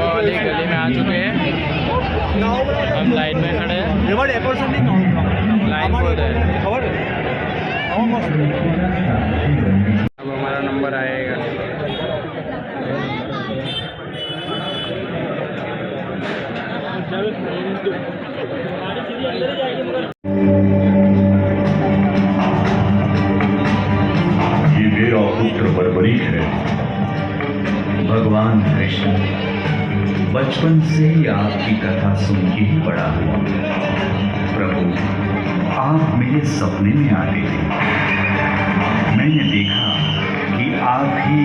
वाली गली में आ चुके हैं। हम लाइन में खड़े हैं, लाइन खोल रहे हैं। अब हमारा नंबर आएगा। ये मेरा पुत्र बर्बरीक है। भगवान कृष्ण, बचपन से ही आपकी कथा सुन के ही बड़ा हुआ। प्रभु, आप मेरे सपने में आते थे। मैंने देखा कि आप ही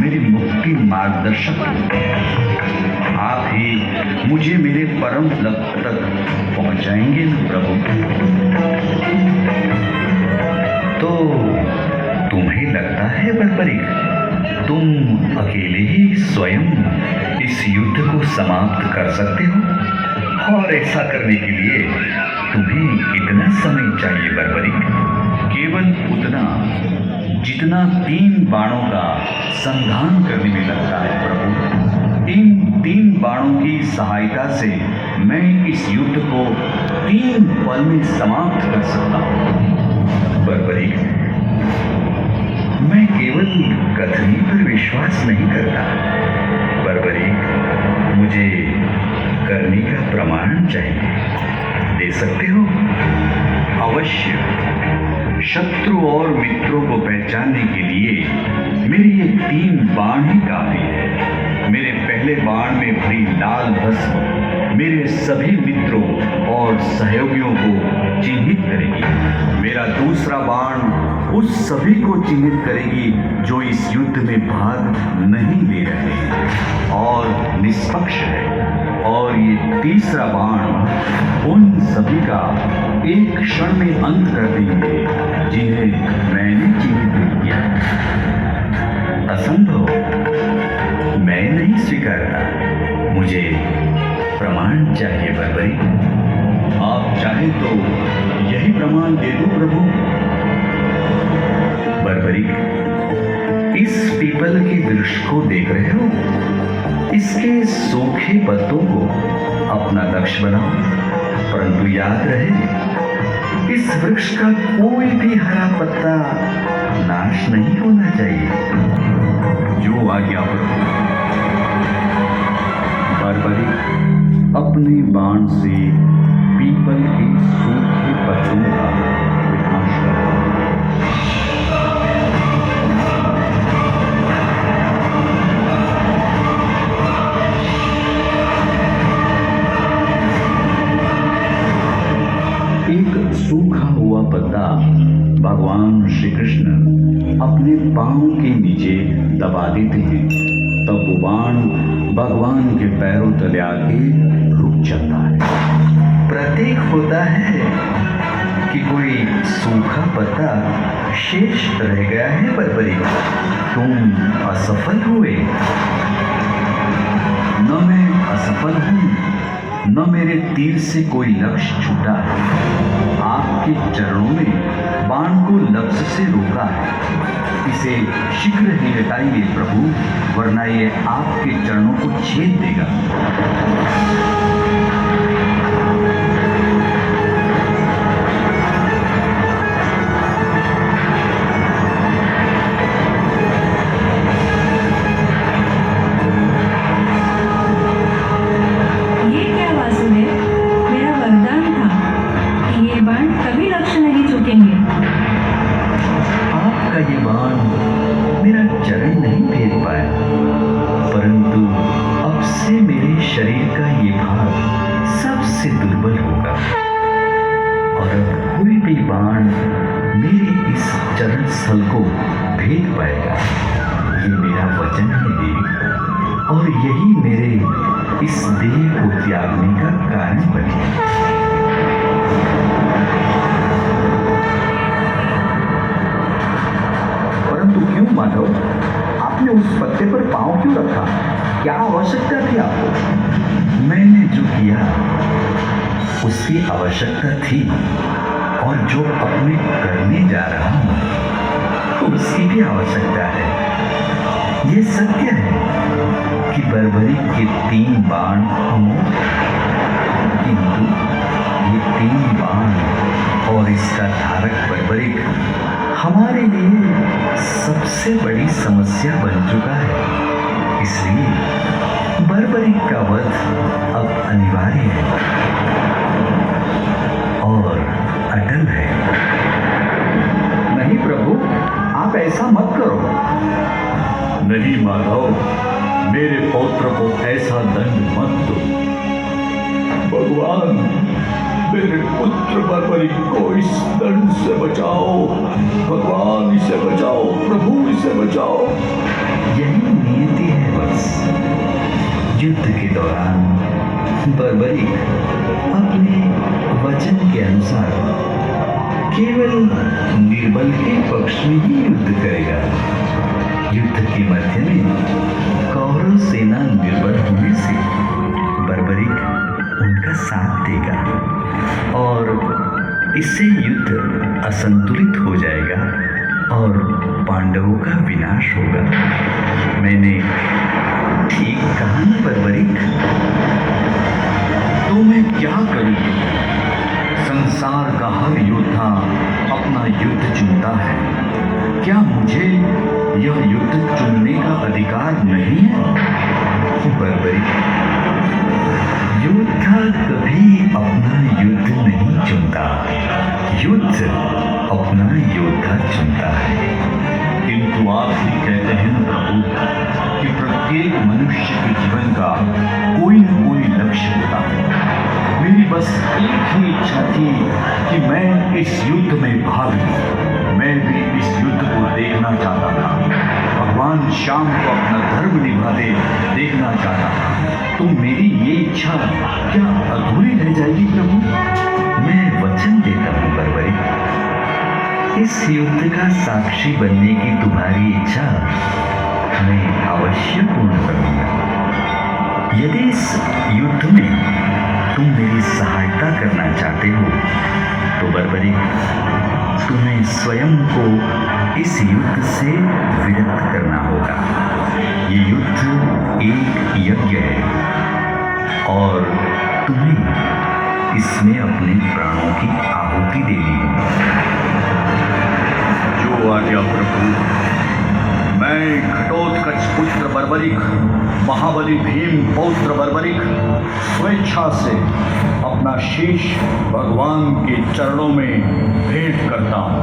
मेरे मुक्ति मार्गदर्शक हैं। आप ही मुझे मेरे परम लक्ष्य तक पहुंचाएंगे न प्रभु। तो तुम्हें लगता है बर्बरीक, तुम अकेले ही स्वयं इस युद्ध को समाप्त कर सकते हो? और ऐसा करने के लिए तुम्हें कितना समय चाहिए बर्बरीक? केवल उतना जितना 3 बाणों का संधान करने में लगता है प्रभु। इन 3 बाणों की सहायता से मैं इस युद्ध को 3 पल में समाप्त कर सकता हूँ। बर्बरीक, मैं केवल कथनी पर विश्वास नहीं करता। बर्बरीक, मुझे करनी का प्रमाण चाहिए। दे सकते हो? अवश्य। शत्रु और मित्रों को पहचानने के लिए मेरे ये 3 बाण ही काफी है। मेरे पहले बाण में भरी लाल भस्म मेरे सभी मित्रों और सहयोगियों को चिन्हित करेगी। मेरा दूसरा बाण उस सभी को चिन्हित करेगी जो इस युद्ध में भाग नहीं ले रहे हैं और निष्पक्ष है। और ये तीसरा बाण उन सभी का एक क्षण में अंत कर देंगे जिन्हें मैंने चिन्हित नहीं किया। असंभव, मैं नहीं स्वीकारता। मुझे प्रमाण चाहिए बर्बरीक। आप चाहे तो यही प्रमाण दे दो प्रभु। बर्बरीक, इस पीपल के वृक्ष को देख रहे हो? इसके सूखे पत्तों को अपना लक्ष्य बनाओ, परंतु याद रहे इस वृक्ष का कोई भी हरा पत्ता नाश नहीं होना चाहिए। जो आज्ञा प्रभु। बर्बरीक, अपने बाण से पीपल के सूखे पत्तों का विनाश करो। एक सूखा हुआ पत्ता भगवान श्री कृष्ण अपने पांव के नीचे दबा देते हैं। तब वो बाण भगवान के पैरों तले आके रुक जाता है। प्रतीक होता है कि कोई सूखा पत्ता शेष रह गया है। बर्बरीक, तुम असफल हुए। न मैं असफल हूं, न मेरे तीर से कोई लक्ष्य छूटा है। आपके चरणों में बाण को लक्ष्य से रोका है। इसे शीघ्र ही हटाइए प्रभु, वरना ये आपके चरणों को छेद देगा। ये बाण मेरा चरण नहीं फेर पाया, परंतु अब से मेरे शरीर का ये भाग सबसे दुर्बल होगा और अब कोई भी बाण मेरे इस चरण स्थल को भेद पाएगा। ये मेरा वचन है देवी, और यही मेरे इस देह को त्यागने का कारण बनेगा। क्यों माधव, आपने उस पत्ते पर पांव क्यों रखा? क्या आवश्यकता थी आपको? मैंने जो किया उसकी आवश्यकता थी, और जो अपने करने जा रहा हूं उसकी भी आवश्यकता है। ये सत्य है। बर्बरिक के 3 बाण अमोघ, किंतु ये 3 बाण और इसका धारक बर्बरिक हमारे लिए सबसे बड़ी समस्या बन चुका है। इसलिए बर्बरिक का वध अब अनिवार्य है और अटल है। नहीं प्रभु, आप ऐसा मत करो। नहीं माधव, मेरे पौत्र को ऐसा दंड मत दो। भगवान, मेरे पुत्र बर्बरिक को इस दंड से बचाओ। भगवान, इसे बचाओ। प्रभु, इसे बचाओ। यही नियति है बस। युद्ध के दौरान बर्बरिक अपने वचन के अनुसार केवल निर्बल के पक्ष में ही युद्ध करेगा। युद्ध के मध्य में कौरव सेना निर्बल होने से बर्बरिक उनका साथ देगा और इससे युद्ध असंतुलित हो जाएगा और पांडवों का विनाश होगा। मैंने ठीक कहा ना बर्बरिक? तो मैं क्या करूं? संसार का हर योद्धा अपना युद्ध चुनता है। क्या मुझे यह युद्ध चुनने का अधिकार नहीं है? बर्बरिक, योद्धा कभी अपना युद्ध नहीं चुनता, युद्ध अपना योद्धा चुनता है। किंतु आप ही कहते हैं ना प्रभु कि प्रत्येक मनुष्य के जीवन का कोई न कोई लक्ष्य होता है। मेरी बस एक ही इच्छा थी कि मैं इस युद्ध में भाग लूं। मैं भी इस युद्ध को देखना चाहता था। भगवान श्याम को अपना धर्म निभाते देखना चाहता था। तो मेरी ये इच्छा क्या अधूरी रह जाएगी प्रभु? मैं वचन देता हूँ बर्बरिक, इस युद्ध का साक्षी बनने की तुम्हारी इच्छा मैं अवश्य पूर्ण करूंगा। यदि इस युद्ध में तुम मेरी सहायता करना चाहते हो तो बर्बरिक, तुम्हें स्वयं को इस युद्ध से विरत करना होगा। ये युद्ध एक यज्ञ है और तुम्हें इसमें अपने प्राणों की आहुति देनी होगी। जो आज्ञा प्रभु। मैं घटोत्कच पुत्र बर्बरिक, महाबली भीम पौत्र बर्बरिक, स्वेच्छा से अपना शीश भगवान के चरणों में भेंट करता हूँ।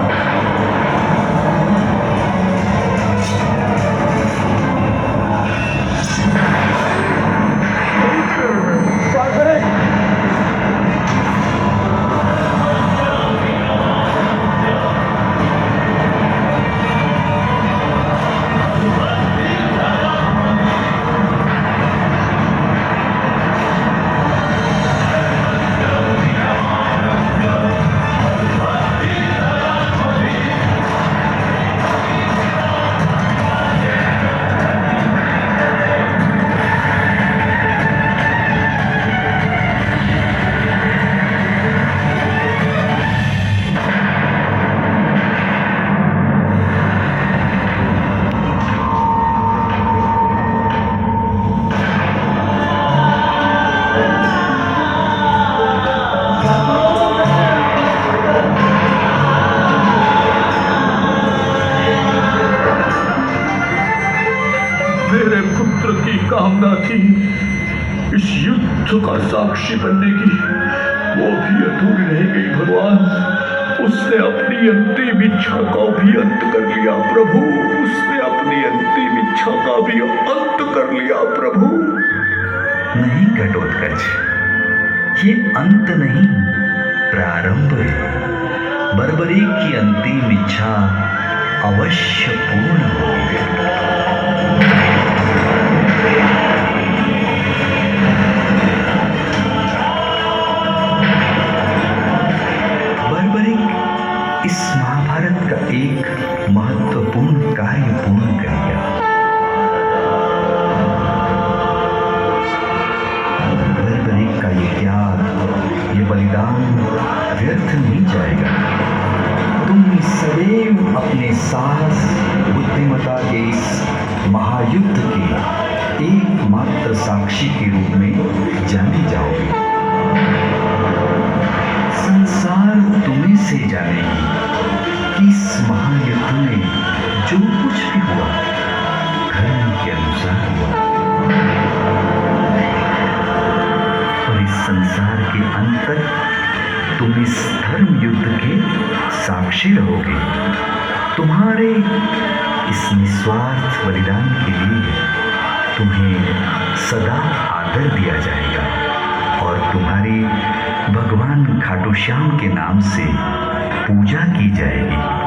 कामना थी इस युद्ध का साक्षी बनने की, वो भी अधूरी रह गई भगवान। उसने अपनी अंतिम इच्छा का भी अंत कर लिया प्रभु। उसने अपनी अंतिम इच्छा का भी अंत कर लिया प्रभु। नहीं घटोत्कच, ये अंत नहीं, प्रारंभ है। बर्बरिक की अंतिम इच्छा अवश्य पूर्ण होगी। बर्बरिक इस महाभारत का एक महत्वपूर्ण कार्य पूर्ण करेगा। बर्बरिक का ये त्याग, ये बलिदान व्यर्थ नहीं जाएगा। तुम सदैव अपने साहस बुद्धिमत्ता के इस महायुद्ध के एकमात्र एकमात्र साक्षी के रूप में जाने जाओगे। संसार तुम्हें से जानेगी कि इस महायुद्ध में जो कुछ भी हुआ धर्म के अनुसार हुआ, और इस संसार के अंत तक तुम इस धर्म युद्ध के साक्षी रहोगे। तुम्हारे इस निस्वार्थ बलिदान के लिए तुम्हें सदा आदर दिया जाएगा और तुम्हारी भगवान खाटू श्याम के नाम से पूजा की जाएगी।